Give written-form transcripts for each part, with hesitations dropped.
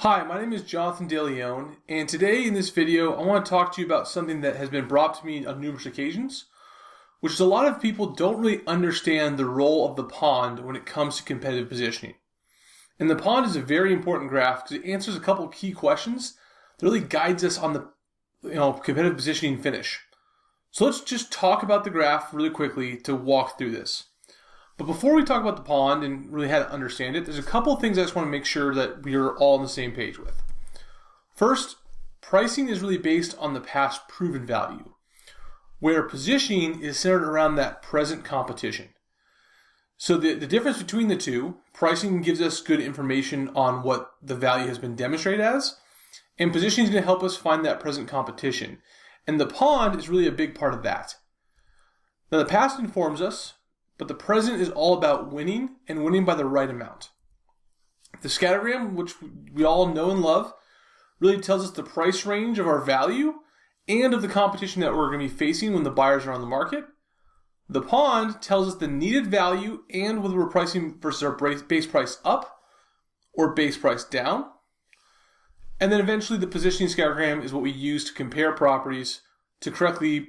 Hi, my name is Jonathan DeLeon, and today in this video I want to talk to you about something that has been brought to me on numerous occasions, which is a lot of people don't really understand the role of the pond when it comes to competitive positioning. And the pond is a very important graph because it answers a couple of key questions that really guides us on the competitive positioning finish. So let's just talk about the graph really quickly to walk through this. But before we talk about the pond and really how to understand it, there's a couple of things I just want to make sure that we are all on the same page with. First, pricing is really based on the past proven value, where positioning is centered around that present competition. So the difference between the two, pricing gives us good information on what the value has been demonstrated as, and positioning is going to help us find that present competition. And the pond is really a big part of that. Now the past informs us, but the present is all about winning and winning by the right amount. The scattergram, which we all know and love, really tells us the price range of our value and of the competition that we're going to be facing when the buyers are on the market. The pond tells us the needed value and whether we're pricing versus our base price up or base price down. And then eventually the positioning scattergram is what we use to compare properties to correctly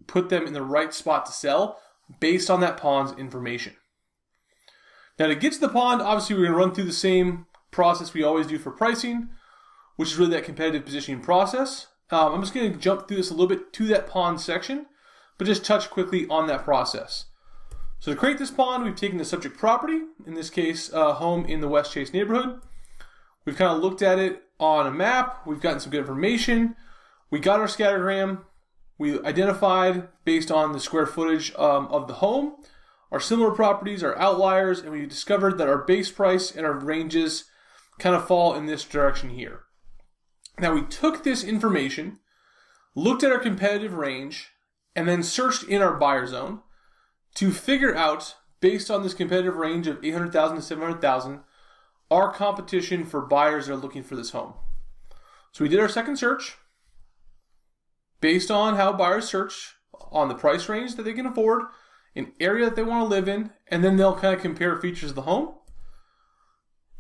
put them in the right spot to sell based on that pond's information. Now to get to the pond, obviously we're going to run through the same process we always do for pricing, which is really that competitive positioning process. I'm just going to jump through this a little bit to that pond section, but just touch quickly on that process. So to create this pond, we've taken the subject property, in this case, a home in the West Chase neighborhood. We've kind of looked at it on a map. We've gotten some good information. We got our scattergram. We identified, based on the square footage of the home, our similar properties, our outliers, and we discovered that our base price and our ranges kind of fall in this direction here. Now we took this information, looked at our competitive range, and then searched in our buyer zone to figure out, based on this competitive range of 800,000 to 700,000, our competition for buyers that are looking for this home. So we did our second search, based on how buyers search on the price range that they can afford, an area that they want to live in, and then they'll kind of compare features of the home.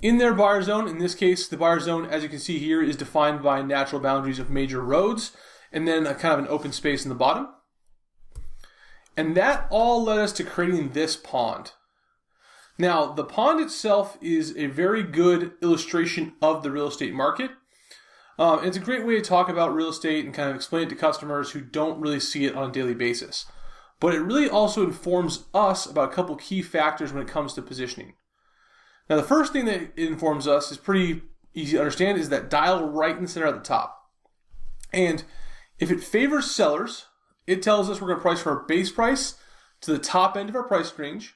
In their buyer zone, in this case, the buyer zone, as you can see here, is defined by natural boundaries of major roads, and then a kind of an open space in the bottom. And that all led us to creating this pond. Now, the pond itself is a very good illustration of the real estate market. It's a great way to talk about real estate and kind of explain it to customers who don't really see it on a daily basis. But it really also informs us about a couple key factors when it comes to positioning. Now, the first thing that it informs us is pretty easy to understand, is that dial right in the center at the top. And if it favors sellers, it tells us we're going to price from our base price to the top end of our price range.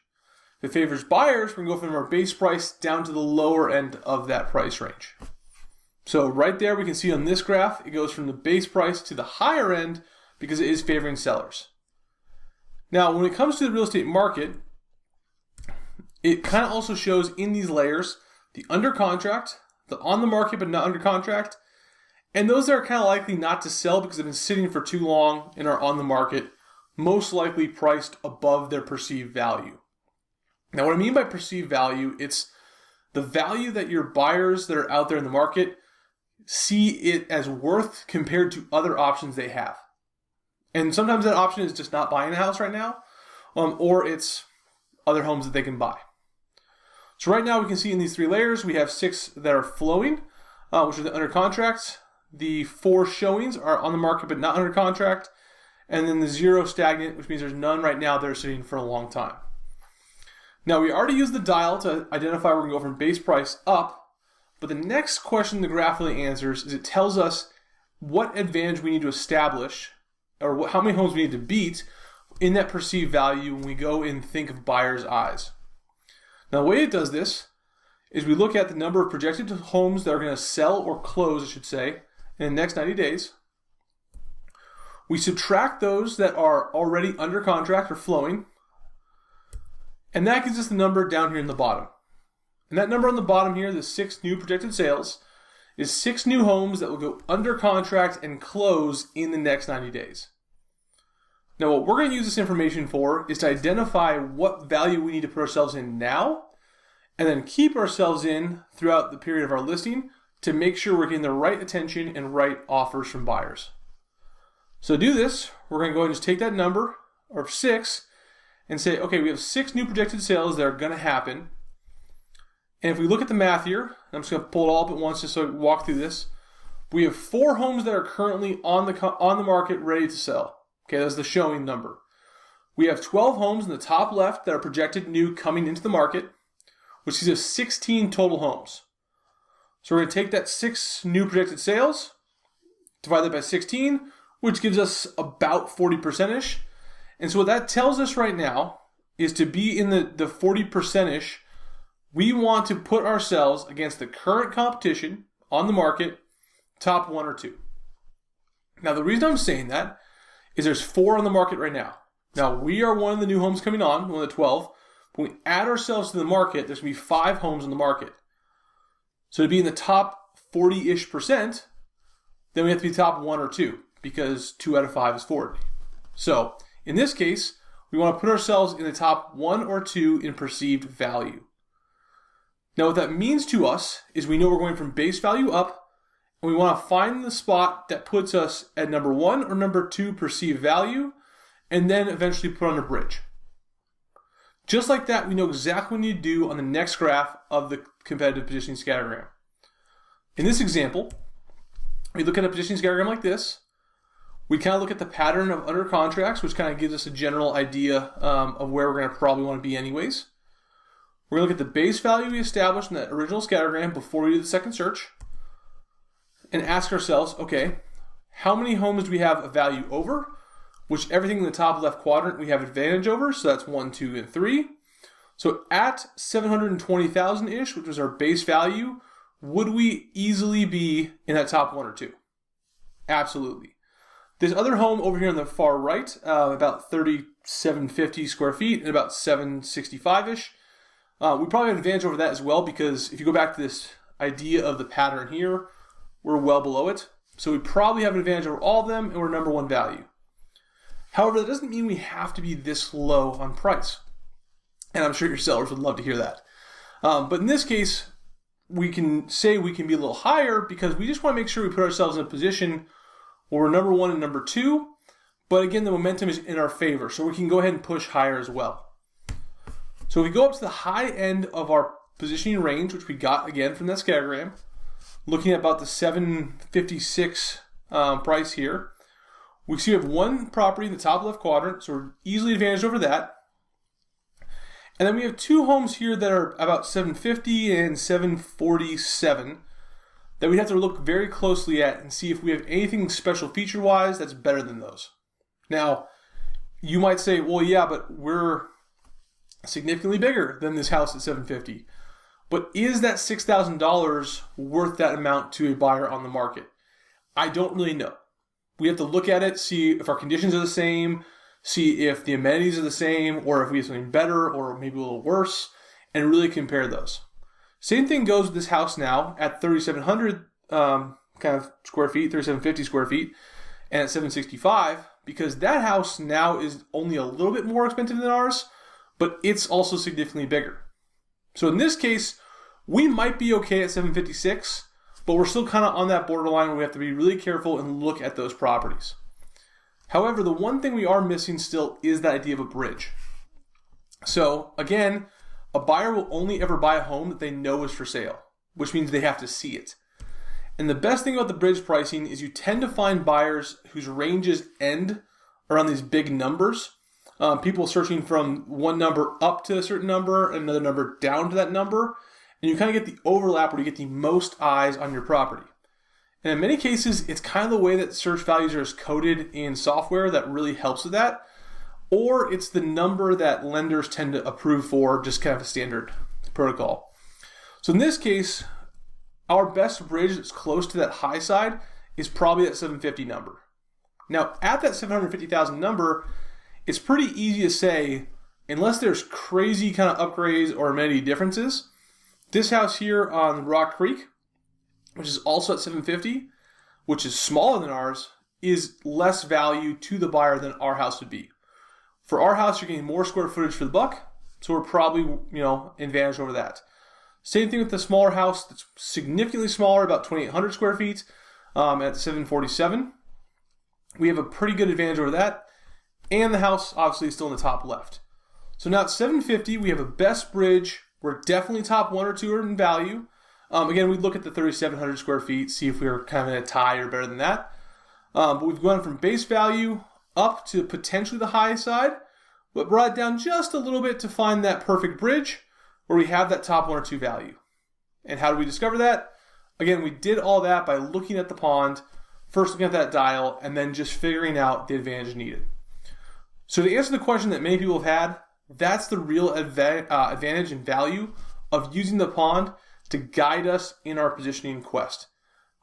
If it favors buyers, we're going to go from our base price down to the lower end of that price range. So right there we can see on this graph, it goes from the base price to the higher end because it is favoring sellers. Now, when it comes to the real estate market, it kind of also shows in these layers the under contract, the on the market but not under contract, and those that are kind of likely not to sell because they've been sitting for too long and are on the market, most likely priced above their perceived value. Now, what I mean by perceived value, it's the value that your buyers that are out there in the market see it as worth compared to other options they have. And sometimes that option is just not buying a house right now, or it's other homes that they can buy. So right now we can see in these three layers, we have 6 that are flowing, which are the under contracts. The 4 showings are on the market but not under contract. And then the 0 stagnant, which means there's none right now that are sitting for a long time. Now we already used the dial to identify we're going to go from base price up. But the next question the graph really answers is it tells us what advantage we need to establish, or how many homes we need to beat in that perceived value when we go and think of buyers' eyes. Now the way it does this is we look at the number of projected homes that are going to sell or close, I should say, in the next 90 days. We subtract those that are already under contract or flowing, and that gives us the number down here in the bottom. And that number on the bottom here, the 6 new projected sales, is 6 new homes that will go under contract and close in the next 90 days. Now what we're going to use this information for is to identify what value we need to put ourselves in now, and then keep ourselves in throughout the period of our listing to make sure we're getting the right attention and right offers from buyers. So to do this, we're going to go ahead and just take that number of 6 and say, okay, we have 6 new projected sales that are going to happen. And if we look at the math here, I'm just going to pull it all up at once just so I can walk through this. We have 4 homes that are currently on the market ready to sell. Okay, that's the showing number. We have 12 homes in the top left that are projected new coming into the market, which gives us 16 total homes. So we're going to take that 6 new projected sales, divide that by 16, which gives us about 40%-ish. And so what that tells us right now is to be in the 40%-ish, we want to put ourselves against the current competition on the market, top 1 or 2. Now the reason I'm saying that is there's 4 on the market right now. Now we are one of the new homes coming on, one of the 12. When we add ourselves to the market, there's going to be 5 homes on the market. So to be in the top 40-ish percent, then we have to be top 1 or 2 because 2 out of 5 is 40. So in this case, we want to put ourselves in the top 1 or 2 in perceived value. Now what that means to us is we know we're going from base value up, and we want to find the spot that puts us at number 1 or number 2 perceived value, and then eventually put on a bridge. Just like that, we know exactly what we need to do on the next graph of the competitive positioning scattergram. In this example, we look at a positioning scattergram like this. We kind of look at the pattern of under contracts, which kind of gives us a general idea of where we're going to probably want to be anyways. We're going to look at the base value we established in that original scattergram before we do the second search and ask ourselves, okay, how many homes do we have a value over? Which everything in the top left quadrant we have advantage over, so that's 1, 2, and 3. So at 720,000-ish, which was our base value, would we easily be in that top 1 or 2? Absolutely. This other home over here on the far right, about 3,750 square feet and about 765-ish, we probably have an advantage over that as well because if you go back to this idea of the pattern here, we're well below it. So we probably have an advantage over all of them and we're number 1 value. However, that doesn't mean we have to be this low on price. And I'm sure your sellers would love to hear that. But in this case, we can say we can be a little higher because we just want to make sure we put ourselves in a position where we're number 1 and number 2. But again, the momentum is in our favor. So we can go ahead and push higher as well. So if we go up to the high end of our positioning range, which we got again from that scattergram, looking at about the 756 price here, we see we have 1 property in the top left quadrant, so we're easily advantaged over that. And then we have 2 homes here that are about 750 and 747 that we have to look very closely at and see if we have anything special feature-wise that's better than those. Now, you might say, well, yeah, but we're significantly bigger than this house at 750. But is that $6,000 worth that amount to a buyer on the market? I don't really know. We have to look at it, see if our conditions are the same, see if the amenities are the same, or if we have something better or maybe a little worse, and really compare those. Same thing goes with this house now at 3,700 kind of square feet, 3,750 square feet, and at 765, because that house now is only a little bit more expensive than ours, but it's also significantly bigger. So in this case, we might be okay at 756, but we're still kind of on that borderline where we have to be really careful and look at those properties. However, the one thing we are missing still is that idea of a bridge. So again, a buyer will only ever buy a home that they know is for sale, which means they have to see it. And the best thing about the bridge pricing is you tend to find buyers whose ranges end around these big numbers. People searching from one number up to a certain number and another number down to that number. And you kind of get the overlap where you get the most eyes on your property. And in many cases, it's kind of the way that search values are coded in software that really helps with that. Or it's the number that lenders tend to approve for, just kind of a standard protocol. So in this case, our best bridge that's close to that high side is probably that 750 number. Now, at that 750,000 number, it's pretty easy to say, unless there's crazy kind of upgrades or amenity differences, this house here on Rock Creek, which is also at 750, which is smaller than ours, is less value to the buyer than our house would be. For our house, you're getting more square footage for the buck, so we're probably, advantaged over that. Same thing with the smaller house that's significantly smaller, about 2,800 square feet at 747. We have a pretty good advantage over that. And the house obviously is still in the top left. So now at 750, we have a best bridge. We're definitely top 1 or 2 in value. Again, we'd look at the 3,700 square feet, see if we were kind of in a tie or better than that. But we've gone from base value up to potentially the high side, but brought it down just a little bit to find that perfect bridge where we have that top 1 or 2 value. And how do we discover that? Again, we did all that by looking at the pond, first looking at that dial, and then just figuring out the advantage needed. So to answer the question that many people have had, that's the real advantage and value of using the pond to guide us in our positioning quest.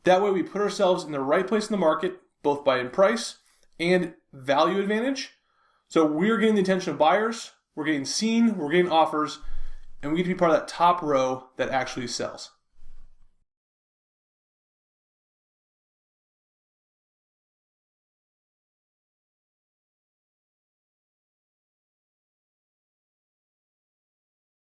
That way we put ourselves in the right place in the market, both by price and value advantage. So we're getting the attention of buyers, we're getting seen, we're getting offers, and we get to be part of that top row that actually sells.